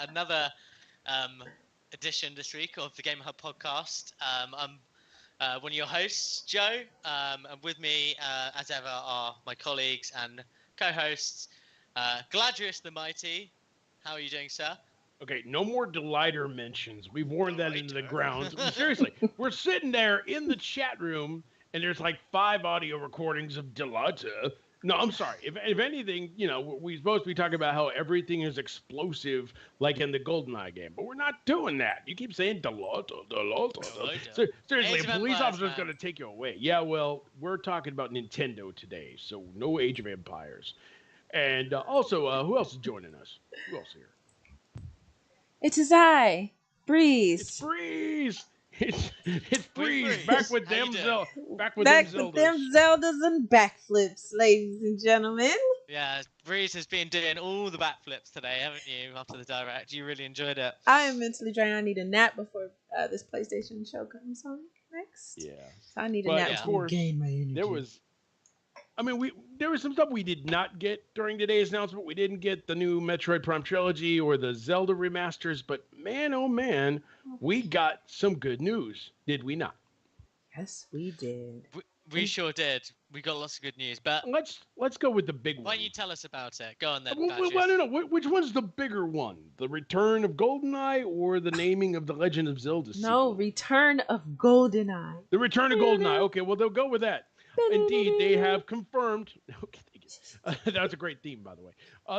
another edition this week of the Gamerhub podcast. I'm one of your hosts, Joe, and with me, as ever, are my colleagues and co-hosts, Gladrius the Mighty. How are you doing, sir? Okay, no more Delighter mentions. We've worn that into the ground. Seriously, we're sitting there in the chat room, and there's like 5 audio recordings of Delighter. No, I'm sorry. If anything, we're supposed to be talking about how everything is explosive, like in the GoldenEye game, but we're not doing that. You keep saying Delighter. Seriously, a police officer's going to take you away. Yeah, well, we're talking about Nintendo today, so no Age of Empires. And also, who else is joining us? Who else here? It is I, Breeze. It's Breeze. It's Breeze. Back with them Zeldas. Back with them Zeldas and backflips, ladies and gentlemen. Yeah, Breeze has been doing all the backflips today, haven't you? After the direct, you really enjoyed it. I am mentally drained. I need a nap before this PlayStation show comes on next. Yeah. So I need a nap to regain my energy. There was some stuff we did not get during today's announcement. We didn't get the new Metroid Prime Trilogy or the Zelda remasters, but man, oh man, we got some good news, did we not? Yes, we did. We sure did. We got lots of good news, but let's go with the big one. Why don't you tell us about it? Go on then. Well, no. Which one's the bigger one? The return of GoldenEye or the naming of the Legend of Zelda sequel? No, Return of GoldenEye. The Return of GoldenEye. Okay, well they'll go with that. Indeed, they have confirmed. Okay, thank you. That's a great theme, by the way.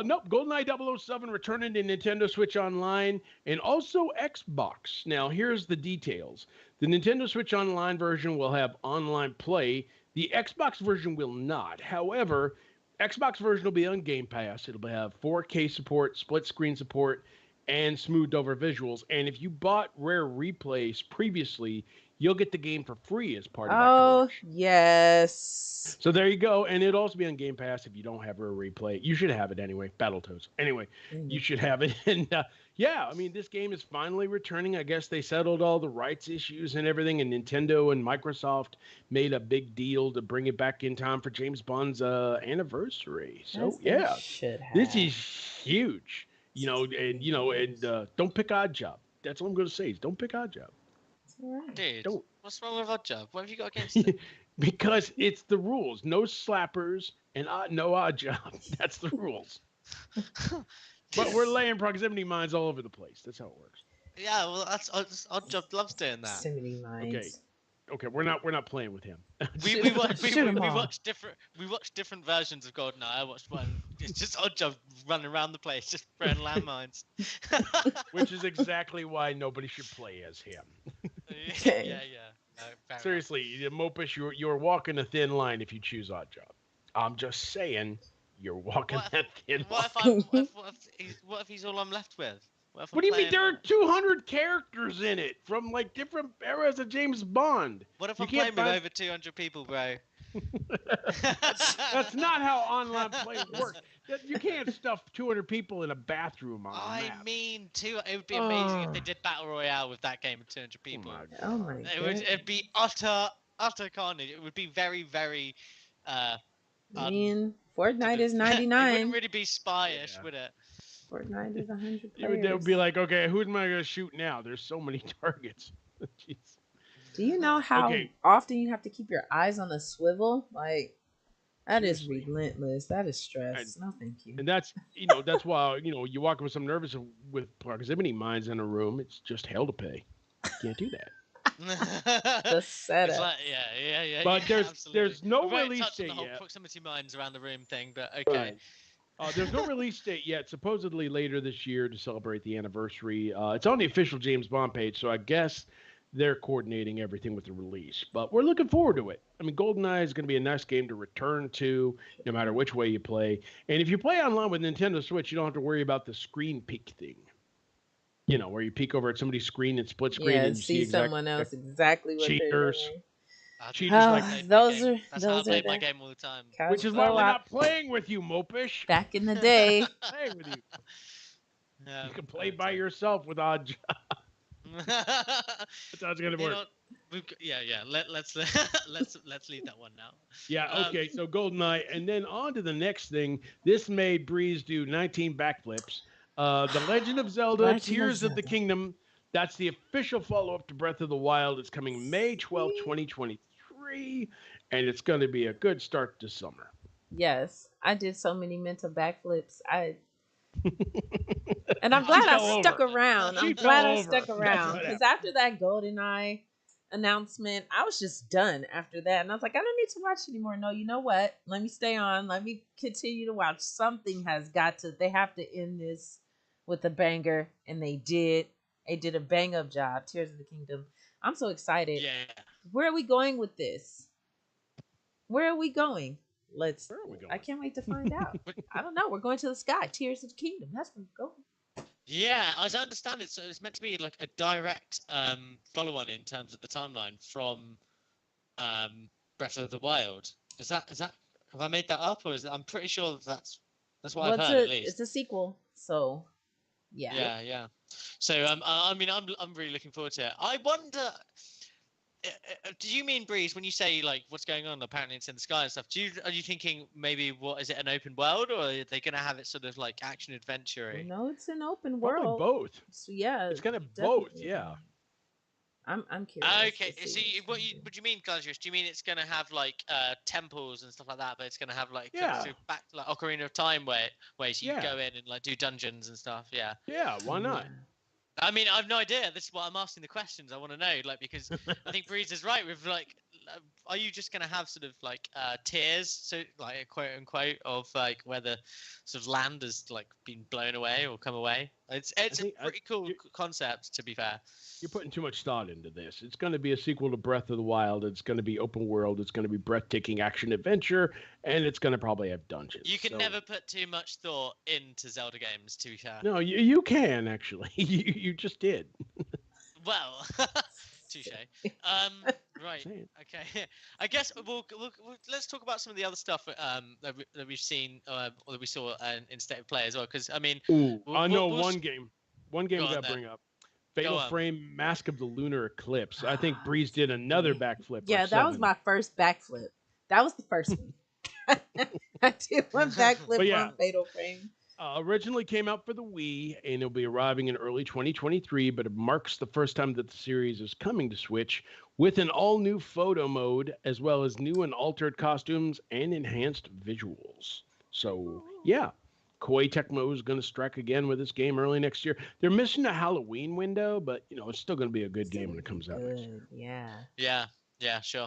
Nope, GoldenEye 007 returning to Nintendo Switch Online and also Xbox. Now, here's the details. The Nintendo Switch Online version will have online play. The Xbox version will not. However, Xbox version will be on Game Pass. It'll have 4K support, split screen support, and smoothed over visuals. And if you bought Rare Replays previously, you'll get the game for free as part of that collection. Yes. So there you go. And it'll also be on Game Pass if you don't have Rare Replay. You should have it anyway. Battletoads. Anyway, you should have it. And this game is finally returning. I guess they settled all the rights issues and everything. And Nintendo and Microsoft made a big deal to bring it back in time for James Bond's anniversary. So, this is huge. Don't pick Oddjob. That's all I'm going to say is don't pick Oddjob. Right. Dude, what's wrong with Oddjob? What have you got against it? Because it's the rules. No slappers and no Oddjob. That's the rules. But we're laying proximity mines all over the place. That's how it works. Yeah, well, that's Oddjob loves doing that. Proximity mines. Okay, we're not playing with him. We watched different versions of GoldenEye. I watched one. It's just Oddjob running around the place, just throwing landmines. Which is exactly why nobody should play as him. Yeah. No, seriously, Mopish, you're walking a thin line if you choose Oddjob. I'm just saying, you're walking that thin line. What if he's all I'm left with? What do you mean? There are 200 characters in it from like different eras of James Bond. What if I'm playing with over 200 people, bro? That's not how online play works. You can't stuff 200 people in a bathroom on a map. It would be amazing if they did Battle Royale with that game of 200 people. Oh my god. It'd be utter carnage. It would be very, very... Fortnite is 99. It wouldn't really be spy-ish, would it? Fortnite is 100 players. They would be like, okay, who am I going to shoot now? There's so many targets. Jeez. Do you know how often you have to keep your eyes on a swivel? Like, that is relentless. That is stress. No, thank you. And that's why, you walk with some nervous with proximity mines in a room. It's just hell to pay. You can't do that. The setup. Like, yeah. But there's no release date the whole yet. Proximity mines around the room thing, but okay. Right. There's no release date yet. Supposedly later this year to celebrate the anniversary. It's on the official James Bond page, so I guess they're coordinating everything with the release. But we're looking forward to it. I mean, GoldenEye is going to be a nice game to return to, no matter which way you play. And if you play online with Nintendo Switch, you don't have to worry about the screen peek thing. Where you peek over at somebody's screen and split screen and you see someone else exactly what cheaters. They're doing. Cheaters That's how I play my game all the time. Which is why we're not playing with you, Mopish. Back in the day. Playing with you. You can play by yourself with Oddjob. That's how it's gonna work. Let's leave that one now. Yeah. Okay. So GoldenEye, and then on to the next thing. This made Breeze do 19 backflips. The Legend of Zelda Legend of Tears of the Zelda. Kingdom. That's the official follow-up to Breath of the Wild. It's coming May 12th, 2023, and it's going to be a good start to summer. Yes, I did so many mental backflips. And I'm glad I stuck around. I'm glad I stuck around because after that GoldenEye announcement, I was just done after that, and I was like, I don't need to watch anymore. No, you know what? Let me stay on. Let me continue to watch. Something has got to. They have to end this with a banger, and they did. They did a bang up job. Tears of the Kingdom. I'm so excited. Yeah. Where are we going with this? Where are we going? Where are we going? I can't wait to find out. I don't know. We're going to the sky. Tears of the Kingdom. That's where we're going. Yeah, as I understand it, so it's meant to be like a direct follow-on in terms of the timeline from Breath of the Wild. Is that have I made that up, or is it, I'm pretty sure that's what I've heard at least. It's a sequel, so yeah. Yeah. So I mean, I'm really looking forward to it. I wonder. Do you mean, Breeze, when you say like what's going on? Apparently, it's in the sky and stuff. Are you thinking maybe what is it, an open world, or are they going to have it sort of like action adventure? No, it's an open Probably world. both. So yeah, it's kind of both. Yeah. I'm curious. Okay, so what do you mean, Gladius? Do you mean it's going to have like temples and stuff like that, but it's going to have like sort of back like Ocarina of Time where you go in and like do dungeons and stuff? Yeah. Yeah. Why not? Yeah. I mean, I've no idea. This is what I'm asking the questions. I want to know, like, because I think Breeze is right with like, are you just gonna have sort of like tiers, so like quote unquote, of like where the sort of land has like been blown away or come away? It's a pretty cool concept, to be fair. You're putting too much thought into this. It's going to be a sequel to Breath of the Wild. It's going to be open world. It's going to be breathtaking action adventure, and it's going to probably have dungeons. You can never put too much thought into Zelda games, to be fair. No, you can actually. you just did. Well, touche. Right. Okay. I guess we'll let's talk about some of the other stuff that we've seen or that we saw in State of Play as well. Because I mean, I know one game. One game I bring up. Fatal Frame Mask of the Lunar Eclipse. I think Breeze did another backflip. Yeah, that was my first backflip. That was the first one. I did one backflip on Fatal Frame. Originally came out for the Wii, and it'll be arriving in early 2023, but it marks the first time that the series is coming to Switch with an all-new photo mode, as well as new and altered costumes and enhanced visuals. So, yeah. Koei Tecmo is going to strike again with this game early next year. They're missing a Halloween window, but it's still going to be a good game when it comes out next year. Yeah, sure.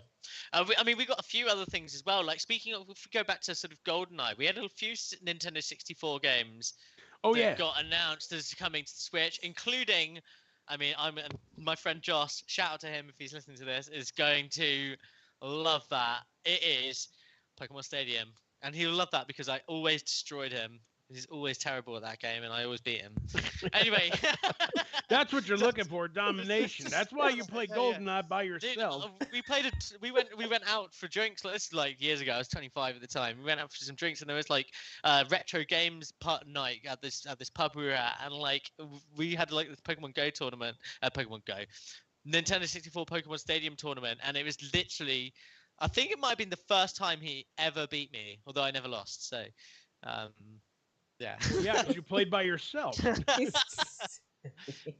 I mean, we got a few other things as well. Like, speaking of, if we go back to sort of GoldenEye, we had a few Nintendo 64 games that got announced as coming to the Switch, including, I mean, my friend Josh, shout out to him if he's listening to this, is going to love that. It is Pokemon Stadium. And he'll love that because I always destroyed him. He's always terrible at that game, and I always beat him. Anyway, that's what you're looking for, domination. That's why you play GoldenEye by yourself. Dude, we went out for drinks. This is like years ago. I was 25 at the time. We went out for some drinks, and there was like retro games night at this pub we were at, and like we had like this Pokemon Go tournament, Nintendo 64 Pokemon Stadium tournament, and it was literally, I think it might have been the first time he ever beat me, although I never lost. So. Yeah, because you played by yourself. No one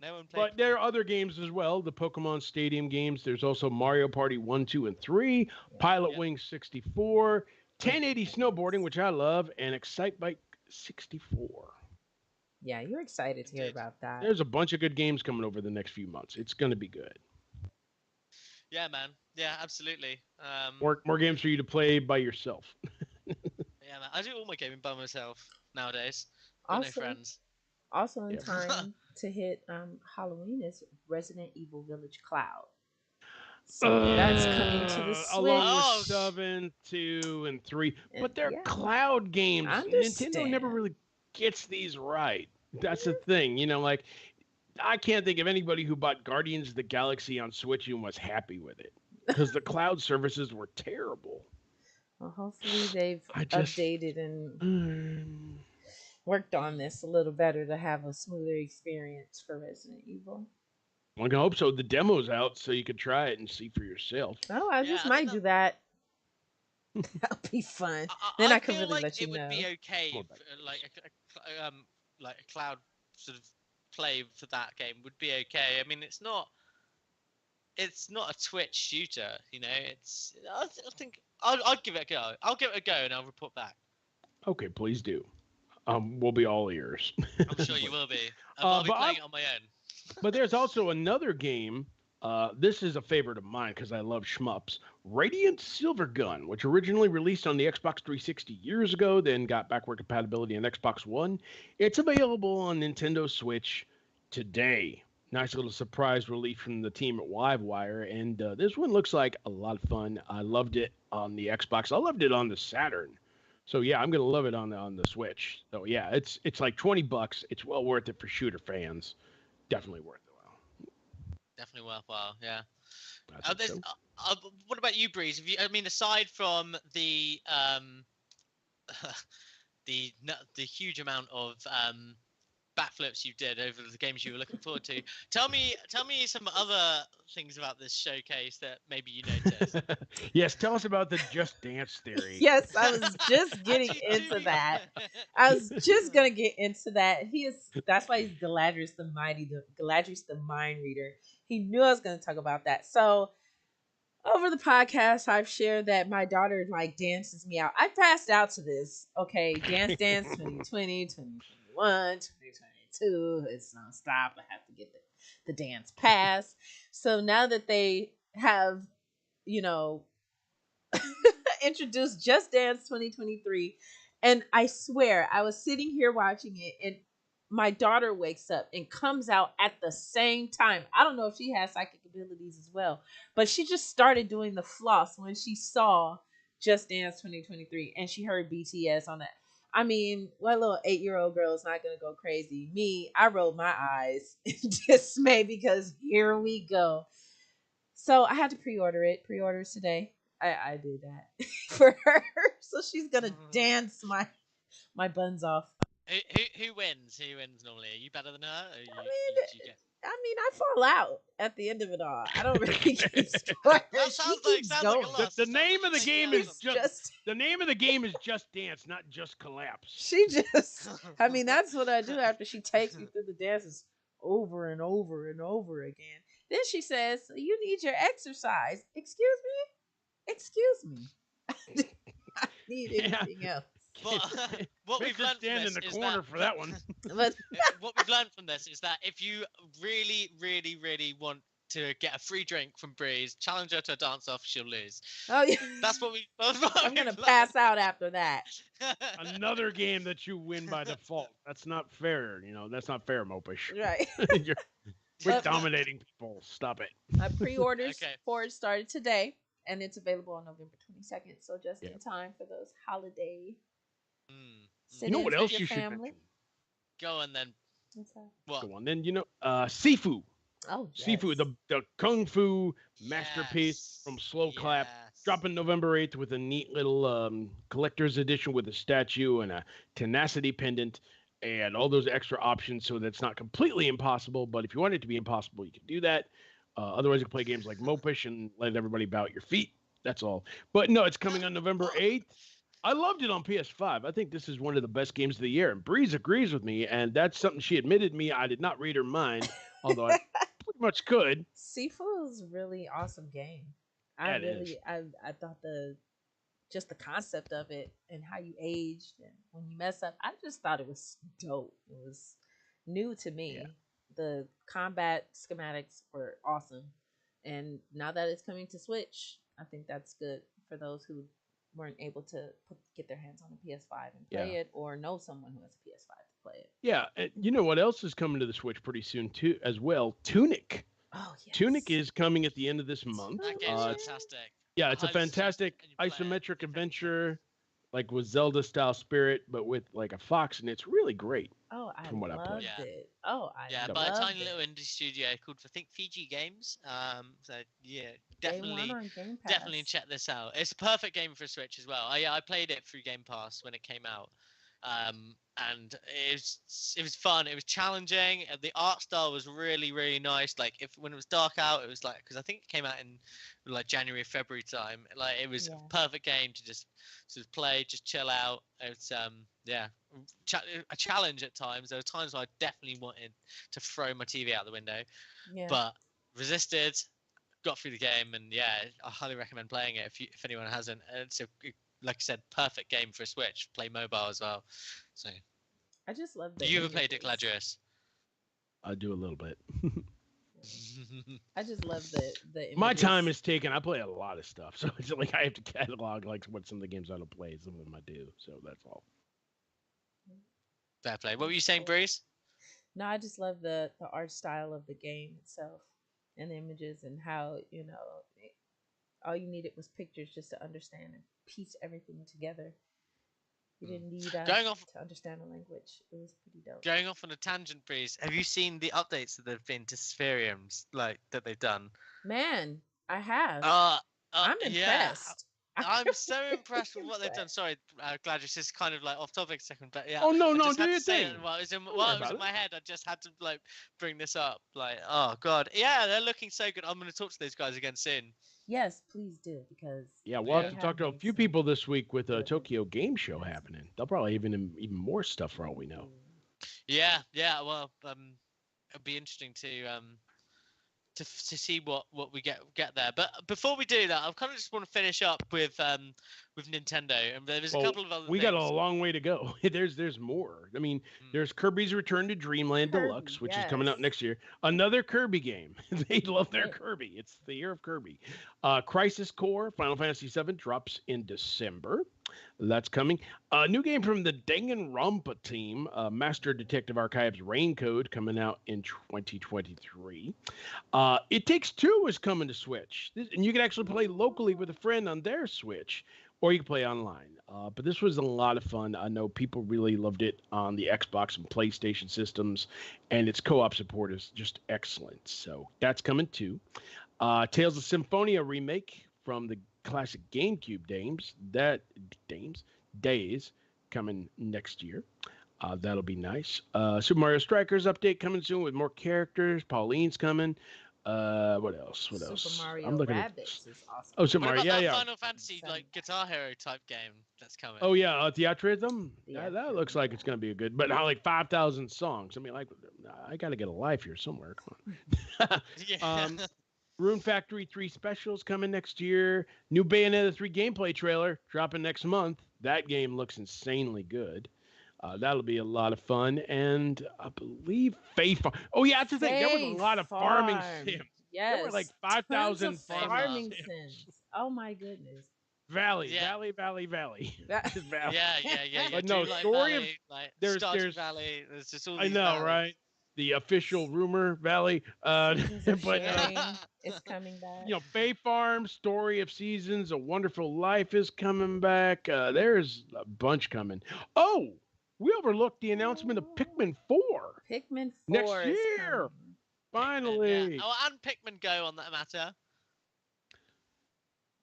played. But there are other games as well. The Pokemon Stadium games. There's also Mario Party 1, 2, and 3, Pilot Wings 64, 1080 snowboarding, which I love, and Excitebike 64. Yeah, you're excited to hear about that. There's a bunch of good games coming over the next few months. It's going to be good. Yeah, man. Yeah, absolutely. More games for you to play by yourself. Yeah, man. I do all my gaming by myself nowadays. No friends. Also in time to hit Halloween is Resident Evil Village Cloud. So that's coming to the Switch. Along with 7, 2, and 3. But they're cloud games. Nintendo never really gets these right. That's the thing. Like, I can't think of anybody who bought Guardians of the Galaxy on Switch and was happy with it. Because the cloud services were terrible. Well, hopefully they've updated and worked on this a little better to have a smoother experience for Resident Evil. I can hope so. The demo's out, so you could try it and see for yourself. Oh, I just might do that. That'll be fun. Then I can really let you know. It would be okay, like a cloud sort of play for that game would be okay. I mean, it's not a Twitch shooter, you know. I think I'd give it a go. I'll give it a go and I'll report back. Okay, please do. We'll be all ears. I'm sure you will be. I'll be playing it on my own. But there's also another game. This is a favorite of mine because I love shmups. Radiant Silvergun, which originally released on the Xbox 360 years ago, then got backward compatibility on Xbox One. It's available on Nintendo Switch today. Nice little surprise release from the team at Livewire. And this one looks like a lot of fun. I loved it on the Xbox. I loved it on the Saturn. So yeah, I'm gonna love it on the Switch. So yeah, it's like $20. It's well worth it for shooter fans. Definitely worth it. Definitely worthwhile. Yeah. So. What about you, Breeze? I mean, aside from the the huge amount of backflips you did over the games you were looking forward to, tell me some other things about this showcase that maybe you noticed. Yes, tell us about the Just Dance theory. Yes, I was just getting into that. I was just gonna get into that. That's why he's Galadrius the Mind Reader. He knew I was gonna talk about that. So over the podcast, I've shared that my daughter like dances me out. I passed out to this. Okay, Dance 2020, 2021, 2022. It's nonstop. I have to get the dance pass. So now that they have, introduced Just Dance 2023, and I swear I was sitting here watching it, and my daughter wakes up and comes out at the same time. I don't know if she has psychic abilities as well, but she just started doing the floss when she saw Just Dance 2023 and she heard BTS on that. I mean, what little 8-year-old girl is not going to go crazy? Me, I rolled my eyes in dismay because here we go. So I had to pre-order it. Pre-orders today. I did that for her. So she's going to dance my buns off. Who wins? Who wins normally? Are you better than her? I fall out at the end of it all. I don't really keep score. The name of the game is just the name of the game is Just Dance, not Just Collapse. She just, that's what I do after she takes me through the dances over and over and over again. Then she says, "You need your exercise." Excuse me. I need anything else. What we've learned stand in the corner for that one. What we've learned from this is that if you really, really, really want to get a free drink from Breeze, challenge her to a dance off, she'll lose. Oh yeah, that's what I'm gonna pass out after that. Another game that you win by default. That's not fair. That's not fair, Mopish. Right. We're dominating people. Stop it. Pre-orders for it started today, and it's available on November 22nd. So just in time for those holiday. You know what else you should mention? Go on then. What's that? What? Go on then. Sifu. Oh, yes. Sifu, the Kung Fu masterpiece from Slow Clap. Dropping November 8th with a neat little collector's edition with a statue and a tenacity pendant and all those extra options so that's not completely impossible. But if you want it to be impossible, you can do that. Otherwise, you can play games like Mopish and let everybody bow at your feet. That's all. But no, it's coming on November 8th. I loved it on PS5. I think this is one of the best games of the year. And Breeze agrees with me, and that's something she admitted me. I did not read her mind, although I pretty much could. Sifu is a really awesome game. I thought the concept of it and how you aged and when you mess up, I just thought it was dope. It was new to me. Yeah. The combat schematics were awesome. And now that it's coming to Switch, I think that's good for those who weren't able to get their hands on a PS5 and play it, or know someone who has a PS5 to play it. Yeah, you know what else is coming to the Switch pretty soon too, as well? Tunic. Oh yes. Tunic is coming at the end of this month. That game's fantastic. Yeah, it's a fantastic isometric adventure, like with Zelda style spirit, but with like a fox, and it's really great. Oh, I loved it. Oh, by a tiny little indie studio called Fiji Games. So yeah, definitely check this out. It's a perfect game for Switch as well. I played it through Game Pass when it came out. And it was fun. It was challenging. The art style was really, really nice. Like when it was dark out, it was like, because I think it came out in like January, February time. Like it was a perfect game to just sort of play, just chill out. It's a challenge at times. There were times where I definitely wanted to throw my TV out the window, but resisted. Got through the game, and I highly recommend playing it if anyone hasn't. It's like I said, perfect game for a Switch. Play mobile as well. So, I just love. Do you ever play Dick Ladris? I do a little bit. I just love the images. My time is taken. I play a lot of stuff, so it's like I have to catalog like what some of the games I don't play. Some of them I do, so that's all. Fair play. What were you saying, Breeze? No, I just love the art style of the game itself and the images and how all you needed was pictures just to understand and piece everything together. You didn't need to understand the language. It was pretty dope. Going off on a tangent, Breeze, have you seen the updates that have been to Spheriums, like that they've done? Man, I have. I'm impressed. Yeah. I'm so impressed with what they've done. Sorry, Gladys, this is kind of like off topic a second, but yeah. Oh no, do your thing. While it was in my head, I just had to like bring this up. Like, oh god, yeah, they're looking so good. I'm going to talk to those guys again soon. Yes, please do, because we'll have to talk to a few people this week with a Tokyo Game Show happening. They'll probably even more stuff for all we know. Yeah. Well, it'll be interesting to see what we get there. But before we do that, I kind of just want to finish up with Nintendo, and there's a couple of other. We got a long way to go. There's more. I mean, there's Kirby's Return to Dreamland Deluxe, which is coming out next year. Another Kirby game. They love their Kirby. It's the year of Kirby. Crisis Core Final Fantasy VII drops in December. That's coming. A new game from the Danganronpa team, Master Detective Archives Raincode, coming out in 2023. It Takes Two is coming to Switch. And you can actually play locally with a friend on their Switch, or you can play online. But this was a lot of fun. I know people really loved it on the Xbox and PlayStation systems, and its co-op support is just excellent. So that's coming too. Tales of Symphonia remake from the classic GameCube days coming next year. That'll be nice. Super Mario Strikers update coming soon with more characters. Pauline's coming. What else? Super Mario Rabbids is awesome. Oh, Super Mario, yeah. Final Fantasy like Guitar Hero type game that's coming. Oh yeah, Theatrhythm. Yeah, that looks like it's gonna be a good. But how like 5,000 songs? I mean, like I gotta get a life here somewhere. Come on. Rune Factory 3 specials coming next year. New Bayonetta 3 gameplay trailer dropping next month. That game looks insanely good. That'll be a lot of fun. And I believe Oh, yeah, that's the thing. There was a lot of farming sims. Yes. There were like 5,000 farming sims. Oh, my goodness. Valley. Valley. Yeah. But no, like Story Valley, of... like there's Valley. There's just all I these know, valleys. right? The official rumor Valley. But it's coming back. You know, Fae Farm, Story of Seasons, A Wonderful Life is coming back. There's a bunch coming. Oh, we overlooked the announcement of Pikmin 4. Pikmin 4 next year. Finally. Yeah. Oh, and Pikmin Go on that matter.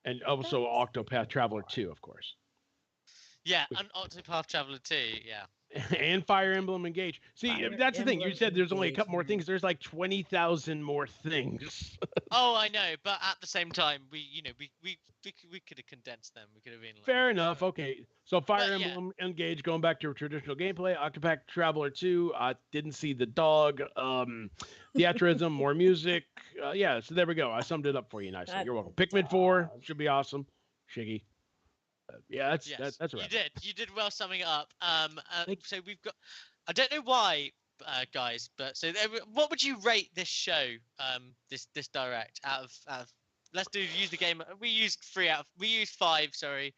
And also Octopath Traveler 2, of course. Yeah, and Octopath Traveler 2, yeah. And Fire Emblem Engage. See, that's the thing. You said there's only a couple more things. There's like 20,000 more things. Oh, I know, but at the same time, we could have condensed them. We could have been like, fair enough. Okay, so Fire Emblem Engage going back to traditional gameplay. Octopath Traveler 2. I didn't see the dog. Theatrhythm, more music. So there we go. I summed it up for you nicely. You're welcome. Pikmin 4 should be awesome. Shiggy. That's right. You did well summing it up. So we've got. I don't know why, guys, but what would you rate this show? This direct out of let's use the game. We used 5. Sorry,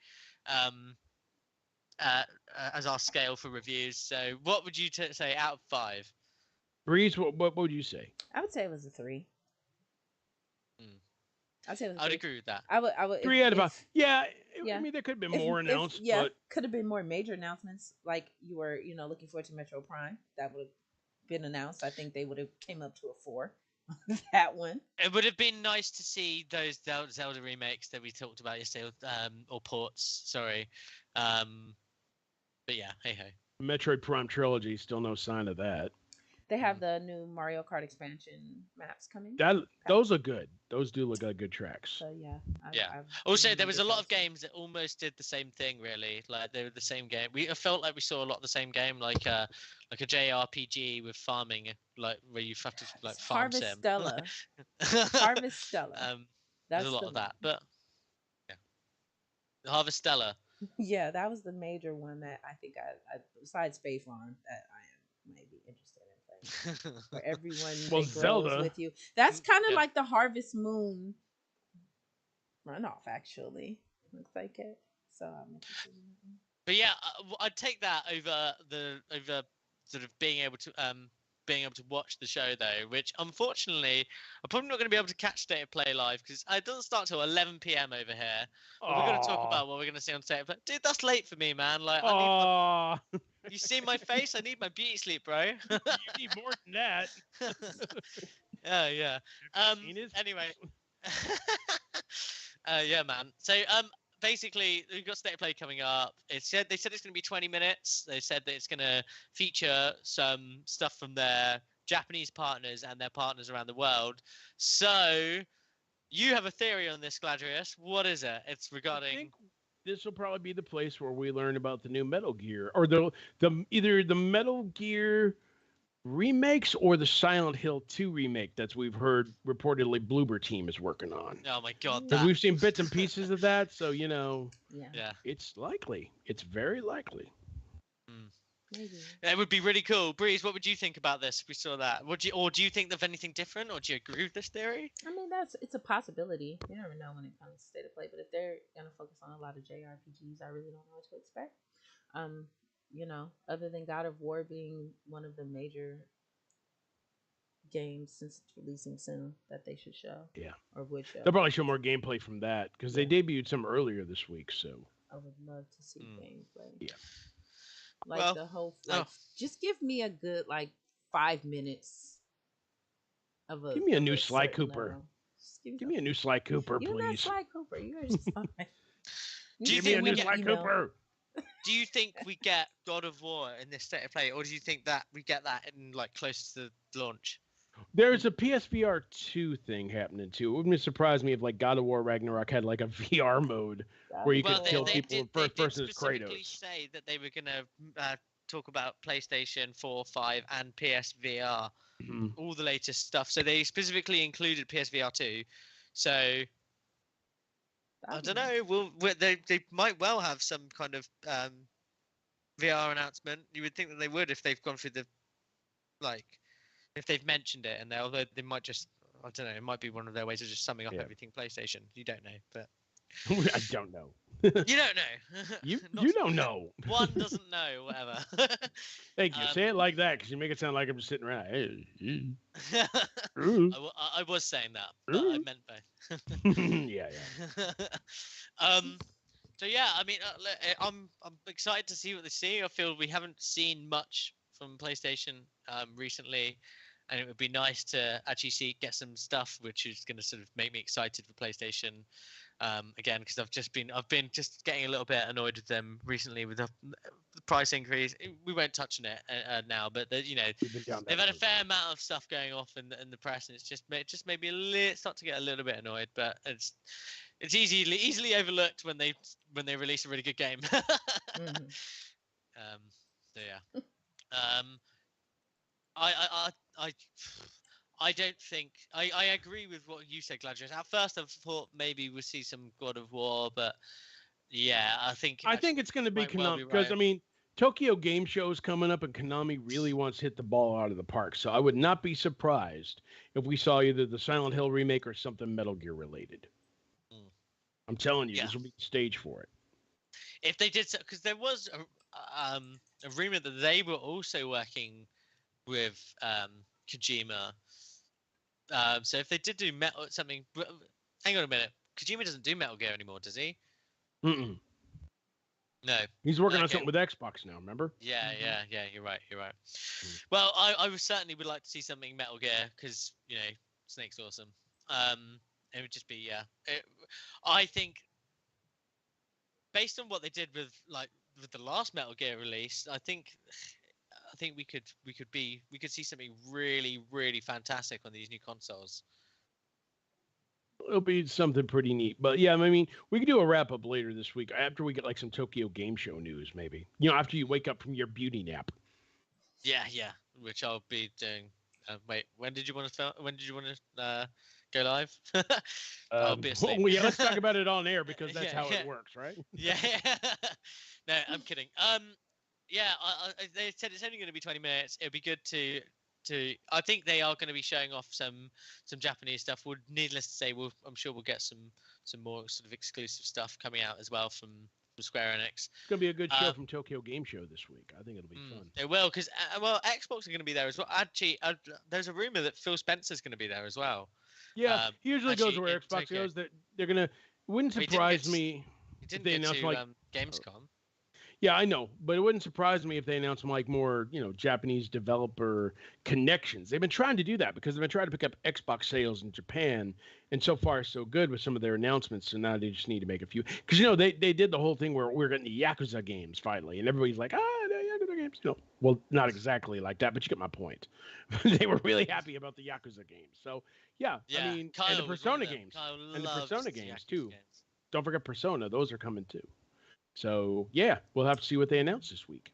as our scale for reviews. So what would you say out of 5? Breeze, what would you say? I would say it was a 3. I'd agree with that. I would 3 out of 5. Yeah. I mean, there could have been more announced. But... could have been more major announcements. Like you were, looking forward to Metro Prime. That would have been announced. I think they would have came up to a 4. That one. It would have been nice to see those Zelda remakes that we talked about yesterday, or ports. Sorry. But yeah, hey ho. Metroid Prime trilogy, still no sign of that. They have the new Mario Kart expansion maps coming. Those are good. Those do look like good tracks. So yeah. I've also, there was a lot of games that almost did the same thing. Really, like they were the same game. I felt like we saw a lot of the same game, like a JRPG with farming, like where you have to like farm sim. Stella. Harvest Stella. There's a lot of that, but yeah, Harvest Stella. Yeah, that was the major one that I think I besides Faith Farm that I am maybe interested in playing. Where everyone Zelda with you. That's kind of like the Harvest Moon runoff, actually. Looks like it. So I'm interested in that one. But yeah, I'd take that over sort of being able to watch the show though, which unfortunately I'm probably not going to be able to catch State of Play live because it doesn't start till 11 p.m. over here. But we're going to talk about what we're going to see on State of Play. Dude, that's late for me, man. Like, you see my face? I need my beauty sleep, bro. You need more than that. Yeah. Anyway. Yeah, man. So basically, we've got State of Play coming up. They said it's going to be 20 minutes. They said that it's going to feature some stuff from their Japanese partners and their partners around the world. So you have a theory on this, Gladrius. What is it? It's regarding. I think this will probably be the place where we learn about the new Metal Gear, or either the Metal Gear remakes or the Silent Hill 2 remake that we've heard reportedly Bloober Team is working on. Oh my god. We've seen bits and pieces of that, so yeah. It's likely. It's very likely. Maybe. It would be really cool. Breeze, what would you think about this if we saw that? Do you think of anything different, or do you agree with this theory? I mean, it's a possibility. You never know when it comes to State of Play, but if they're gonna focus on a lot of JRPGs, I really don't know what to expect. Other than God of War being one of the major games since it's releasing soon that they should show. Yeah. Or would show. They'll probably show more gameplay from that because they debuted some earlier this week. So I would love to see gameplay. Yeah. The whole just give me a good 5 minutes of a. Give me a new Sly Cooper. Give me a new Sly Cooper, please. You're not Sly Cooper. You're just fine. Do you think we get Sly Cooper? Do you think we get God of War in this State of Play, or do you think that we get that in close to the launch? There's a PSVR 2 thing happening too. It wouldn't surprise me if God of War Ragnarok had a VR mode where you could kill people in first person as Kratos. They specifically say that they were going to talk about PlayStation 4, 5, and PSVR, all the latest stuff. So they specifically included PSVR 2. So I don't know. They might well have some kind of VR announcement. You would think that they would if they've gone through the if they've mentioned it, and although they might just, I don't know, it might be one of their ways of just summing up everything PlayStation. You don't know, but I don't know. You don't know. You don't know. One doesn't know, whatever. Thank you. Say it like that because you make it sound like I'm just sitting around. I was saying that, but I meant both. Yeah. So yeah, I mean, I'm excited to see what they see. I feel we haven't seen much from PlayStation recently, and it would be nice to actually get some stuff which is going to sort of make me excited for PlayStation again, because I've been just getting a little bit annoyed with them recently with the price increase. We won't touch on it now, but they've had a fair amount of stuff going off in the press, and it's just made me start to get a little bit annoyed. But it's easily overlooked when they release a really good game. So yeah. I don't think I agree with what you said, Gladys. At first, I thought maybe we'll see some God of War, but yeah, I think it's going to be Konami because I mean, Tokyo Game Show is coming up, and Konami really wants to hit the ball out of the park. So I would not be surprised if we saw either the Silent Hill remake or something Metal Gear related. I'm telling you, this will be the stage for it. If they did, because there was a rumor that they were also working with Kojima. So if they did do something, hang on a minute. Kojima doesn't do Metal Gear anymore, does he? No. He's working on something with Xbox now. Remember? Yeah. You're right. Well, I certainly would like to see something Metal Gear because Snake's awesome. It would just be I think based on what they did with with the last Metal Gear release, I think we could see something really, really fantastic on these new consoles. It'll be something pretty neat. But yeah, I mean, we could do a wrap up later this week after we get like some Tokyo Game Show news, maybe. After you wake up from your beauty nap. Yeah, which I'll be doing. Wait, when did you want to film? When did you want to go live? I'll be asleep. Well, yeah, let's talk about it on air because that's how it works, right? Yeah. No, I'm kidding. Yeah, they said it's only going to be 20 minutes. It'd be good to. I think they are going to be showing off some Japanese stuff. Needless to say, I'm sure we'll get some more sort of exclusive stuff coming out as well from Square Enix. It's going to be a good show from Tokyo Game Show this week. I think it'll be fun. It will, because Xbox are going to be there as well. Actually, there's a rumor that Phil Spencer's going to be there as well. Yeah, he usually goes where Xbox goes. That they're going to. Wouldn't surprise me. He didn't get to Gamescom. Yeah, I know, but it wouldn't surprise me if they announced some like more, Japanese developer connections. They've been trying to do that because they've been trying to pick up Xbox sales in Japan, and so far so good with some of their announcements. So now they just need to make a few because they did the whole thing where we're getting the Yakuza games finally, and everybody's like, the Yakuza games. Well, not exactly like that, but you get my point. They were really happy about the Yakuza games. So yeah, I mean, and the Persona games, and the Persona games too. Don't forget Persona; those are coming too. So yeah, we'll have to see what they announce this week.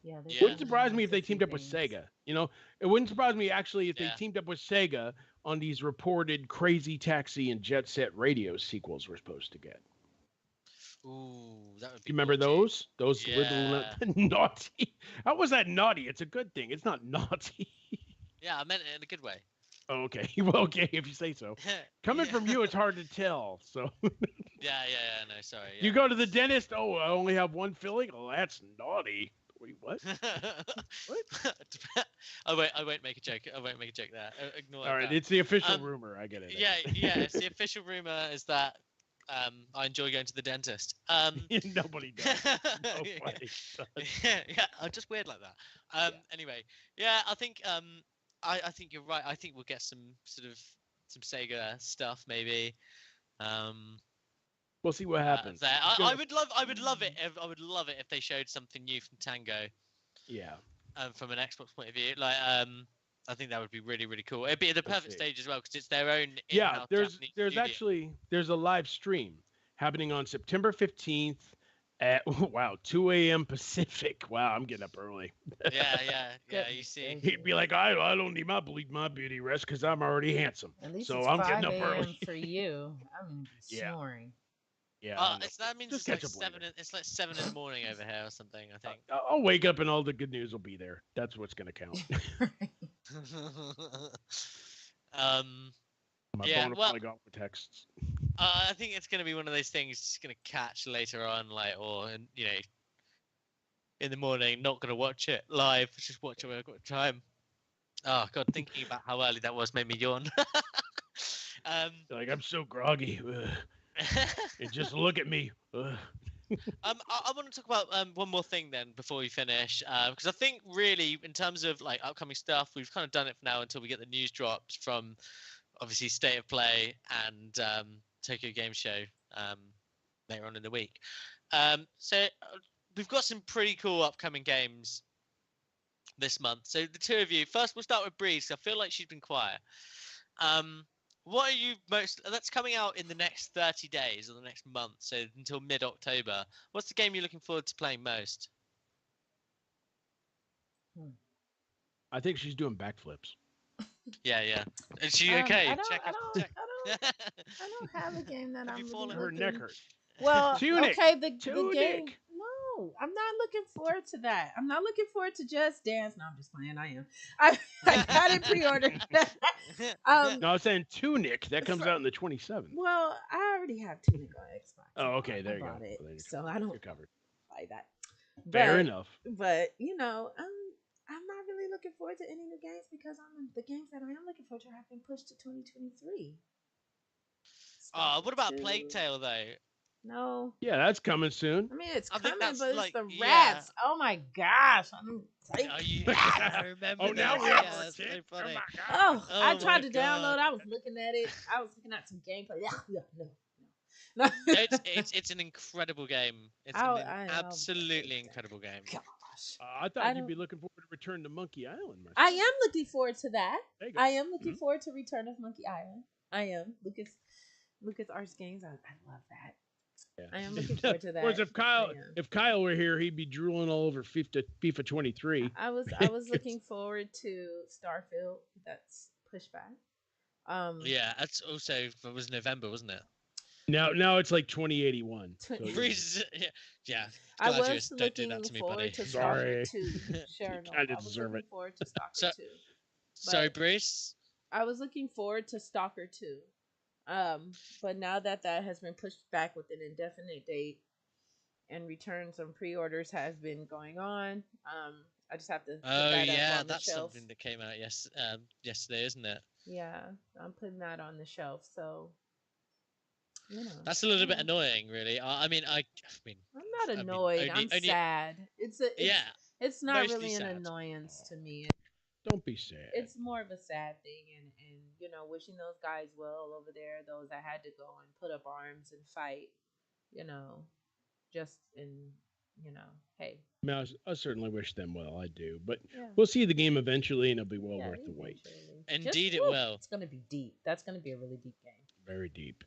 Yeah, it wouldn't surprise me if they teamed up with Sega. It wouldn't surprise me actually if they teamed up with Sega on these reported Crazy Taxi and Jet Set Radio sequels we're supposed to get. Ooh, that would be. Do you remember those? Those were naughty. How was that naughty? It's a good thing. It's not naughty. Yeah, I meant it in a good way. Oh, okay. Well, okay, if you say so. Coming from you, it's hard to tell. So. Yeah. No, sorry. Yeah. You go to the dentist. Oh, I only have one filling. Oh, that's naughty. Wait, what? What? I won't make a joke. I won't make a joke there. Ignore. All right, that. It's the official rumor. I get it. Yeah. It's the official rumor is that I enjoy going to the dentist. Nobody does. Nobody does. Yeah. I'm just weird like that. Anyway, yeah. I think I think you're right. I think we'll get some Sega stuff maybe. We'll see what happens. I would love it if they showed something new from Tango. Yeah. From an Xbox point of view, I think that would be really, really cool. It'd be the perfect stage as well because it's their own. Yeah, there's a live stream happening on September 15th at 2 a.m. Pacific. Wow, I'm getting up early. Yeah. You see, he'd be like, I don't need my beauty rest because I'm already handsome. At least so it's I'm 5 getting up early for you. I'm snoring. Yeah. That means it's like 7. It's like 7 in the morning over here or something. I think. I'll wake up and all the good news will be there. That's what's gonna count. My phone will probably go off with texts. I think it's gonna be one of those things. Just gonna catch later on, in the morning. Not gonna watch it live. Just watch it when I've got time. Oh God, thinking about how early that was made me yawn. I'm so groggy. Just look at me. I want to talk about one more thing then before we finish, because I think really in terms of upcoming stuff, we've kind of done it for now until we get the news drops from obviously State of Play and Tokyo Game Show later on in the week. So we've got some pretty cool upcoming games this month. So the two of you, first we'll start with Bree. I feel like she's been quiet. What are you that's coming out in the next 30 days or the next month, so until mid-October. What's the game you're looking forward to playing most? I think she's doing backflips. Yeah. Is she okay? I don't have a game that I'm really her neck hurt. Well, Tunic. Okay, the game. No, I'm not looking forward to that. I'm not looking forward to Just Dance. No, I'm just playing. I am. I got it pre-ordered. No, I was saying Tunic. That comes out on the 27th. Well, I already have Tunic on Xbox. Oh, okay. There you go. So I don't You're covered. Buy that. Fair enough. But I'm not really looking forward to any new games because the games that I am looking forward to have been pushed to 2023. What about Plague Tale though? No. Yeah, that's coming soon. I mean, it's coming, but it's the rats. Yeah. Oh my gosh! I remember. Oh, now we're so funny. I tried to download. I was looking at it. I was looking at some gameplay. No. It's an incredible game. It's an absolutely incredible game. Gosh, I thought you'd be looking forward to Return to Monkey Island. I am looking forward to that. There you go. I am looking forward to Return of Monkey Island. I am. Lucas Arts Games. I love that. Yeah. I am looking forward to that. Whereas if Kyle were here, he'd be drooling all over FIFA 23. I was looking forward to Starfield. That's pushback. Yeah, that's also it was November, wasn't it? Now it's like 2081. So yeah. I was looking forward to Stalker 2. Sharon, I deserve it. Forward to Stalker 2. Sorry, Bruce. I was looking forward to Stalker 2. But now that has been pushed back with an indefinite date, and returns and pre-orders has been going on, I just have to. That's something that came out yesterday, isn't it? Yeah, I'm putting that on the shelf. So, that's a little bit annoying, really. I mean, I'm not annoyed. I'm sad. It's not really an annoyance to me. Don't be sad. It's more of a sad thing, and wishing those guys well over there, those that had to go and put up arms and fight, hey. I certainly wish them well. I do, but we'll see the game eventually, and it'll be well worth the wait. Indeed, it will. It's going to be deep. That's going to be a really deep game. Very deep.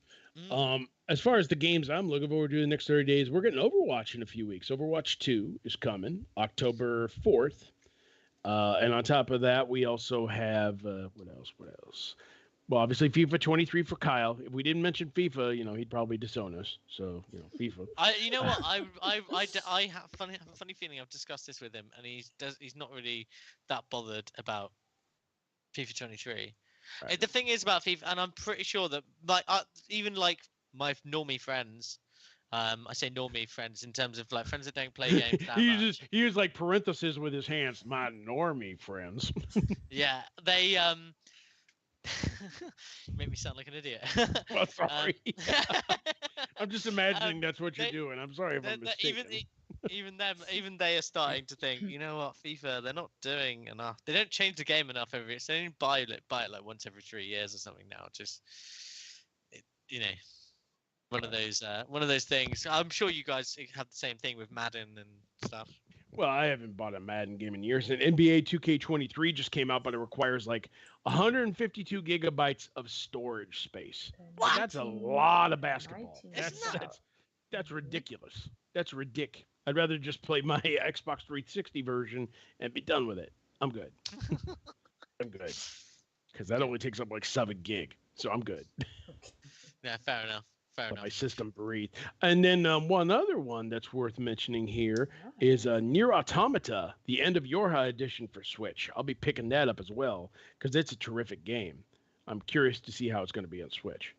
As far as the games I'm looking forward to the next 30 days, we're getting Overwatch in a few weeks. Overwatch 2 is coming October 4th. And on top of that, we also have what else? Well, obviously FIFA 23 for Kyle. If we didn't mention FIFA, he'd probably disown us. So, FIFA. You know what? I have a funny feeling. I've discussed this with him, and he's not really that bothered about FIFA 23. Right. The thing is about FIFA, and I'm pretty sure that even my normie friends. I say normie friends in terms of friends that don't play games that much. He used like parentheses with his hands. My normie friends. Yeah, they make me sound like an idiot. Well, sorry. I'm just imagining that's what you're doing. I'm sorry if I'm mistaken. Even they are starting to think, you know what, FIFA, they're not doing enough. They don't change the game enough every. So they only buy it like once every 3 years or something now. Just one of those things. I'm sure you guys have the same thing with Madden and stuff. Well, I haven't bought a Madden game in years. And NBA 2K23 just came out, but it requires 152 gigabytes of storage space. What? That's a lot of basketball. That's ridiculous. That's ridiculous. I'd rather just play my Xbox 360 version and be done with it. I'm good. I'm good. Because that only takes up 7 gig. So I'm good. Yeah, fair enough. My system breathed. And then one other one that's worth mentioning here is Nier Automata, the End of Yorha edition for Switch. I'll be picking that up as well because it's a terrific game. I'm curious to see how it's going to be on Switch.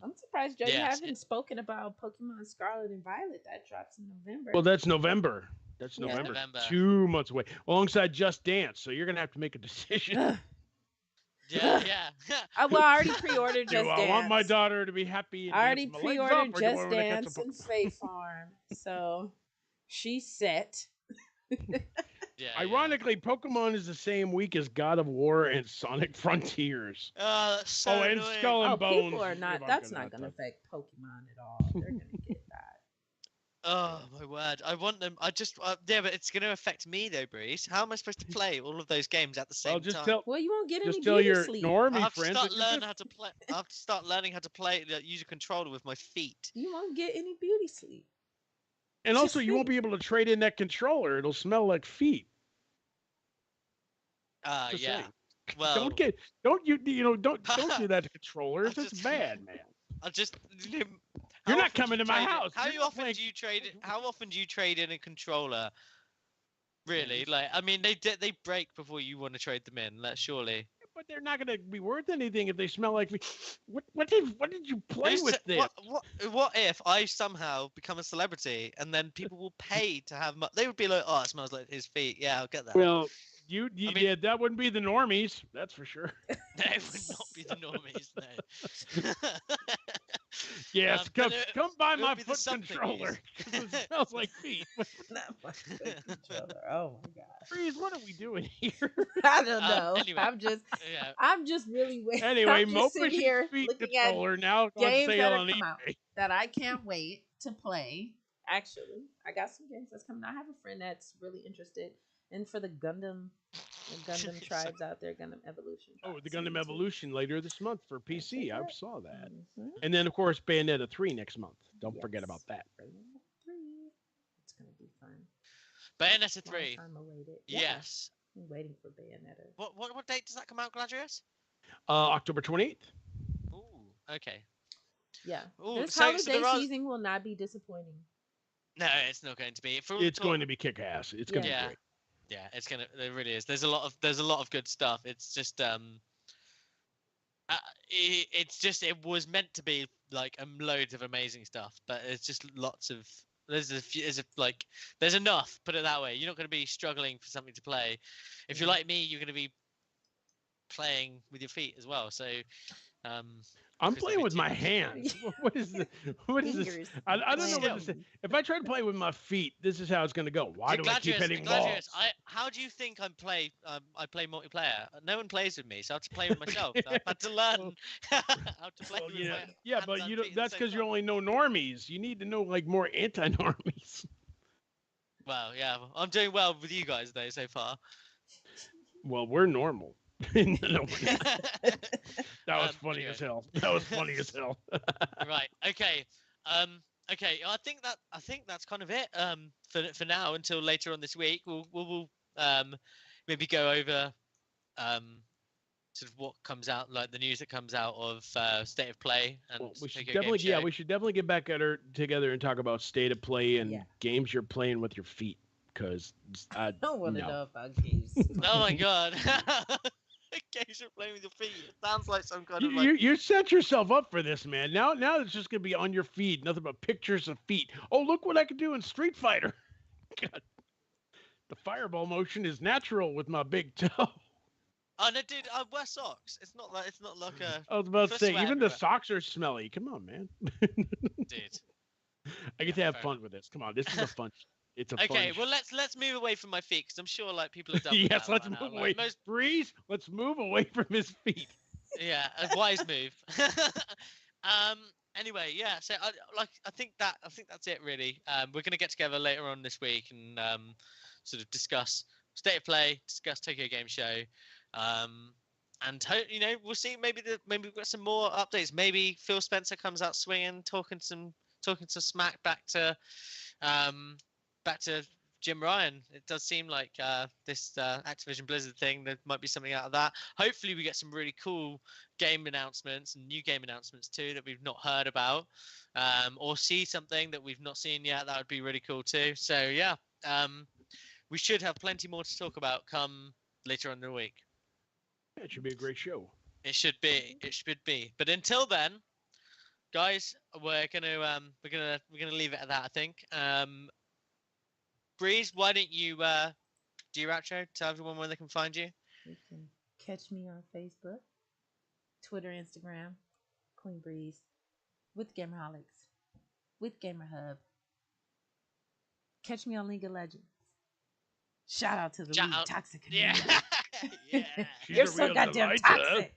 I'm surprised, Joe, you haven't spoken about Pokemon Scarlet and Violet. That drops in November. Well, that's November. That's November. 2 months away. Alongside Just Dance. So you're going to have to make a decision. Yeah. I already pre-ordered Just Dance. I want my daughter to be happy. I already pre-ordered Just Dance and Fae Farm, so she's set. Ironically, Pokemon is the same week as God of War and Sonic Frontiers. That's so and annoying. Skull and Bones. People are not. That's not going to affect Pokemon at all. They're going to get that. Oh my word! I want them. But it's going to affect me though, Bruce. How am I supposed to play all of those games at the same time? You won't get any just tell your sleep. normie friends. I have to start learning how to play. Use a controller with my feet. You won't get any beauty sleep. And also, you won't be able to trade in that controller. It'll smell like feet. Yeah. Saying. Well, don't do that to controllers. It's bad, man. You're not coming to my house. How often do you trade in a controller? Really? They break before you want to trade them in. Surely. But they're not going to be worth anything if they smell like me. What did you play with this? What if I somehow become a celebrity and then people will pay to have? They would be like, "Oh, it smells like his feet." Yeah, I'll get that. Well, that wouldn't be the normies. That's for sure. They would not be the normies. No. Yes, come buy my foot something controller. It smells like feet. Not my foot controller. Oh my god. Freeze, what are we doing here? I don't know. Anyway, I'm just really waiting. Anyway, I'm just sitting Mopish's here feet looking at controller now on games sale that on are come out eBay. that I can't wait to play. Actually, I got some games that's coming out. I have a friend that's really interested in for the Gundam tribes out there, Gundam Evolution. Oh, the Gundam Evolution later this month for PC. I saw that. Mm-hmm. And then, of course, Bayonetta 3 next month. Don't forget about that. Bayonetta 3. It's going to be fun. Bayonetta 3. Time awaited. Yes. I'm waiting for Bayonetta. What date does that come out, Gladius? October 28th. Ooh, okay. Yeah. Ooh, this holiday season will not be disappointing. No, it's not going to be. It's going to be kick-ass. It's going to be great. Yeah, it's gonna. It really is. There's a lot of good stuff. It's just it was meant to be like loads of amazing stuff, but it's just lots of there's enough. Put it that way. You're not going to be struggling for something to play. If you're like me, you're going to be playing with your feet as well. So, I'm playing with my hands. What is this? I don't know what this is. If I try to play with my feet, this is how it's going to go. Why do I keep hitting walls? How do you think I play multiplayer? No one plays with me, so I have to play with myself. So I've had to learn how to play with my hands. Yeah, but that's because you only know normies. You need to know like more anti-normies. Well, yeah, I'm doing well with you guys though so far. Well, we're normal. No, that was funny as hell. Right. Okay. Okay. I think that's kind of it. For now until later on this week, we'll maybe go over sort of what comes out, like the news that comes out of State of Play. And we should definitely get back together and talk about State of Play and games you're playing with your feet. Because I don't want to know about games. Oh my god. Games you're playing with your feet. It sounds like some kind of you set yourself up for this, man. Now it's just gonna be on your feed, nothing but pictures of feet. Oh, look what I can do in Street Fighter. God. The fireball motion is natural with my big toe. Oh no, dude! I wear socks. It's not like a. I was about to say, even the socks are smelly. Come on, man. Dude. I get to have fun with this. Come on, this is a fun. It's a okay. Well, let's move away from my feet because I'm sure like people have done. Yes, let's move away. Breeze, let's move away from his feet. Yeah, a wise move. Anyway, yeah. So I think that's it really. We're gonna get together later on this week and sort of discuss State of Play, discuss Tokyo Game Show, and we'll see. Maybe we've got some more updates. Maybe Phil Spencer comes out swinging, talking some smack back to Jim Ryan. It does seem like this Activision Blizzard thing, there might be something out of that. Hopefully we get some really cool game announcements and new game announcements too that we've not heard about, or see something that we've not seen yet. That would be really cool too. So yeah, we should have plenty more to talk about come later on in the week. Yeah, it should be a great show. It should be. But until then, guys, we're gonna leave it at that, I think. Breeze, why don't you do your outro? Tell everyone where they can find you. You can catch me on Facebook, Twitter, Instagram, Queen Breeze, with Gamerholics, with Gamerhub. Catch me on League of Legends. Shout out to the League Toxic community. Yeah. You're so goddamn toxic.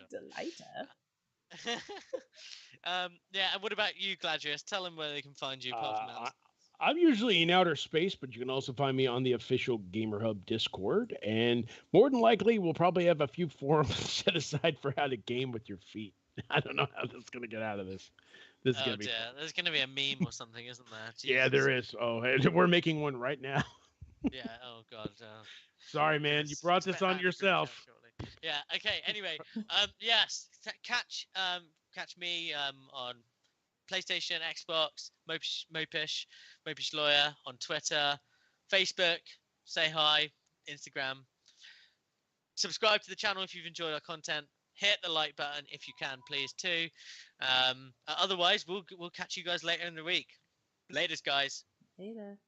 Delighter. Yeah, and what about you, Gladius? Tell them where they can find you. I'm usually in outer space, but you can also find me on the official Gamerhub Discord. And more than likely, we'll probably have a few forums set aside for how to game with your feet. I don't know how this is going to get out of this. This is going to be. There's going to be a meme or something, isn't there? Yeah, there is. Oh, we're making one right now. Yeah. Oh God. Sorry, man. You brought this on yourself. Yeah. Okay. Anyway. Yes. Catch me on PlayStation, Xbox, Mopish Lawyer on Twitter, Facebook. Say hi. Instagram. Subscribe to the channel if you've enjoyed our content. Hit the like button if you can, please too. Otherwise, we'll catch you guys later in the week. Laters, guys. Later.